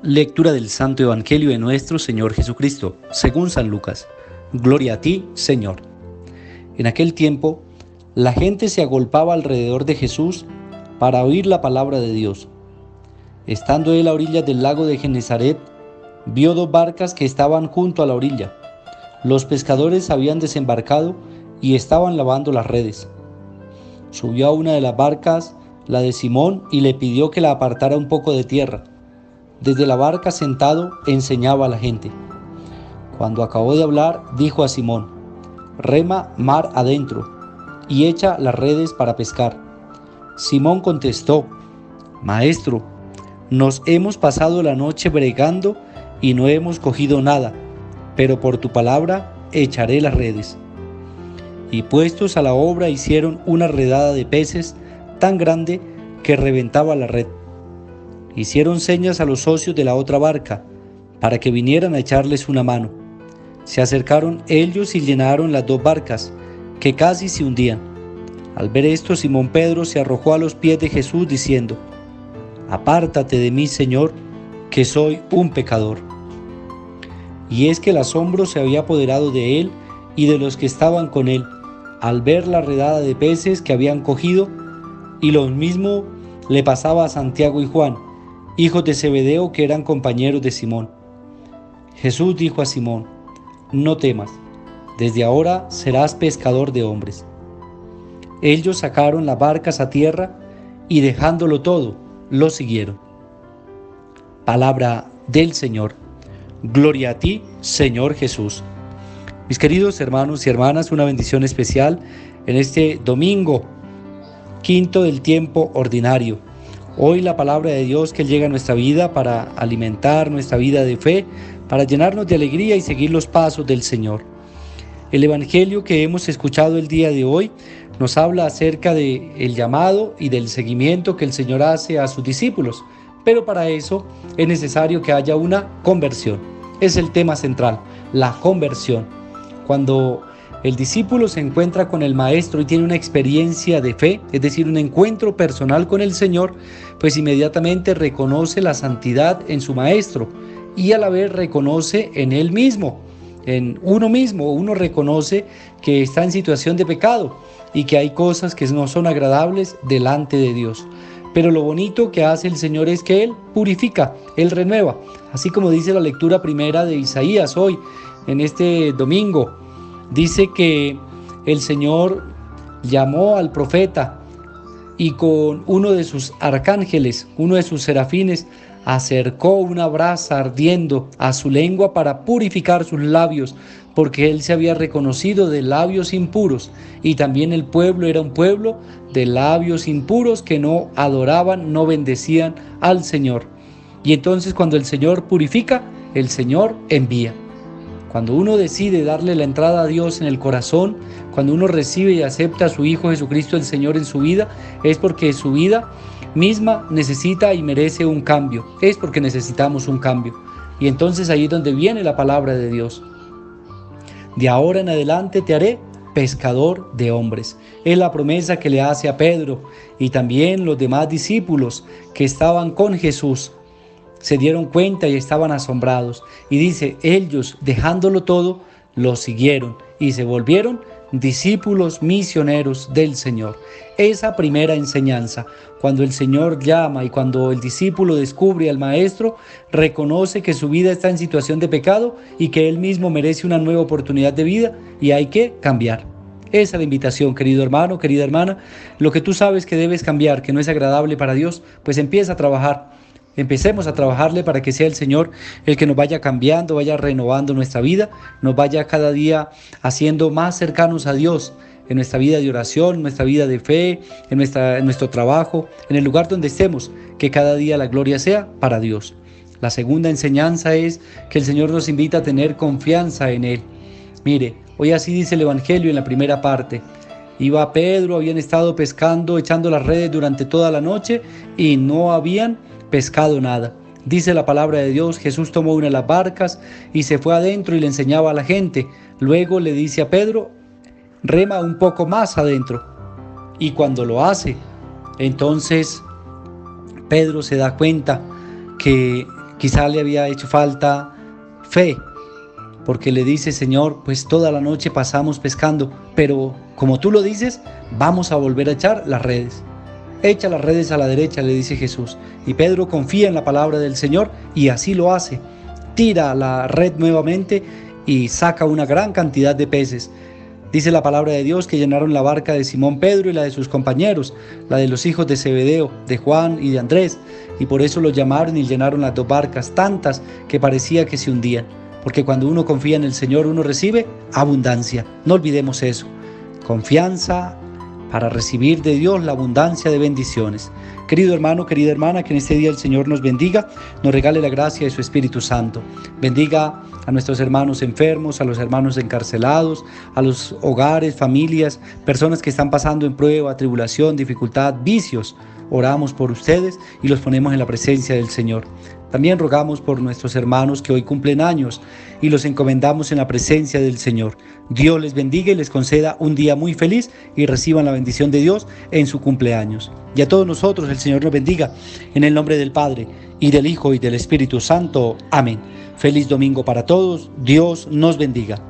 Lectura del Santo Evangelio de nuestro Señor Jesucristo, según San Lucas. Gloria a ti, Señor. En aquel tiempo, la gente se agolpaba alrededor de Jesús para oír la palabra de Dios. Estando él a orillas del lago de Genesaret, vio dos barcas que estaban junto a la orilla. Los pescadores habían desembarcado y estaban lavando las redes. Subió a una de las barcas, la de Simón, y le pidió que la apartara un poco de tierra. Desde la barca sentado enseñaba a la gente. Cuando acabó de hablar, dijo a Simón: «Rema mar adentro y echa las redes para pescar». Simón contestó: «Maestro, nos hemos pasado la noche bregando y no hemos cogido nada, pero por tu palabra echaré las redes». Y puestos a la obra hicieron una redada de peces tan grande que reventaba la red. Hicieron señas a los socios de la otra barca para que vinieran a echarles una mano. Se acercaron ellos y llenaron las dos barcas, que casi se hundían. Al ver esto, Simón Pedro se arrojó a los pies de Jesús diciendo: «Apártate de mí, Señor, que soy un pecador». Y es que el asombro se había apoderado de él y de los que estaban con él, al ver la redada de peces que habían cogido, y lo mismo le pasaba a Santiago y Juan, hijos de Zebedeo, que eran compañeros de Simón. Jesús dijo a Simón: «No temas, desde ahora serás pescador de hombres». Ellos sacaron las barcas a tierra y, dejándolo todo, lo siguieron. Palabra del Señor. Gloria a ti, Señor Jesús. Mis queridos hermanos y hermanas, una bendición especial en este domingo, quinto del tiempo ordinario. Hoy la palabra de Dios que llega a nuestra vida para alimentar nuestra vida de fe, para llenarnos de alegría y seguir los pasos del Señor. El Evangelio que hemos escuchado el día de hoy nos habla acerca del llamado y del seguimiento que el Señor hace a sus discípulos, pero para eso es necesario que haya una conversión. Es el tema central, la conversión. Cuando el discípulo se encuentra con el Maestro y tiene una experiencia de fe, es decir, un encuentro personal con el Señor, pues inmediatamente reconoce la santidad en su Maestro y a la vez reconoce en él mismo, en uno mismo. Uno reconoce que está en situación de pecado y que hay cosas que no son agradables delante de Dios. Pero lo bonito que hace el Señor es que Él purifica, Él renueva, así como dice la lectura primera de Isaías hoy, en este domingo. Dice que el Señor llamó al profeta y con uno de sus arcángeles, uno de sus serafines, acercó una brasa ardiendo a su lengua para purificar sus labios, porque él se había reconocido de labios impuros, y también el pueblo era un pueblo de labios impuros que no adoraban, no bendecían al Señor. Y entonces cuando el Señor purifica, el Señor envía. Cuando uno decide darle la entrada a Dios en el corazón, cuando uno recibe y acepta a su Hijo Jesucristo el Señor en su vida, es porque su vida misma necesita y merece un cambio, es porque necesitamos un cambio. Y entonces ahí es donde viene la palabra de Dios. De ahora en adelante te haré pescador de hombres. Es la promesa que le hace a Pedro y también los demás discípulos que estaban con Jesús. Se dieron cuenta y estaban asombrados. Y dice, ellos dejándolo todo, lo siguieron y se volvieron discípulos misioneros del Señor. Esa primera enseñanza, cuando el Señor llama y cuando el discípulo descubre al Maestro, reconoce que su vida está en situación de pecado y que él mismo merece una nueva oportunidad de vida y hay que cambiar. Esa es la invitación, querido hermano, querida hermana. Lo que tú sabes que debes cambiar, que no es agradable para Dios, pues empieza a trabajar. Empecemos a trabajarle para que sea el Señor el que nos vaya cambiando, vaya renovando nuestra vida, nos vaya cada día haciendo más cercanos a Dios en nuestra vida de oración, en nuestra vida de fe, en nuestro trabajo, en el lugar donde estemos, que cada día la gloria sea para Dios. La segunda enseñanza es que el Señor nos invita a tener confianza en Él. Mire, hoy así dice el Evangelio en la primera parte. Iba Pedro, habían estado pescando, echando las redes durante toda la noche y no habían pescado nada. Dice la palabra de Dios, Jesús tomó una de las barcas y se fue adentro y le enseñaba a la gente. Luego le dice a Pedro, rema un poco más adentro. Y cuando lo hace, entonces Pedro se da cuenta que Quizá le había hecho falta fe, porque le dice: Señor, pues toda la noche pasamos pescando, pero como tú lo dices, vamos a volver a echar las redes. Echa las redes a la derecha, le dice Jesús. Y Pedro confía en la palabra del Señor y así lo hace. Tira la red nuevamente y saca una gran cantidad de peces. Dice la palabra de Dios que llenaron la barca de Simón Pedro y la de sus compañeros, la de los hijos de Zebedeo, de Juan y de Andrés, y por eso los llamaron y llenaron las dos barcas, tantas que parecía que se hundían. Porque cuando uno confía en el Señor, uno recibe abundancia. No olvidemos eso. Confianza para recibir de Dios la abundancia de bendiciones. Querido hermano, querida hermana, que en este día el Señor nos bendiga, nos regale la gracia de su Espíritu Santo. Bendiga a nuestros hermanos enfermos, a los hermanos encarcelados, a los hogares, familias, personas que están pasando en prueba, tribulación, dificultad, vicios. Oramos por ustedes y los ponemos en la presencia del Señor. También rogamos por nuestros hermanos que hoy cumplen años y los encomendamos en la presencia del Señor. Dios les bendiga y les conceda un día muy feliz y reciban la bendición de Dios en su cumpleaños. Y a todos nosotros el Señor nos bendiga en el nombre del Padre y del Hijo y del Espíritu Santo. Amén. Feliz domingo para todos. Dios nos bendiga.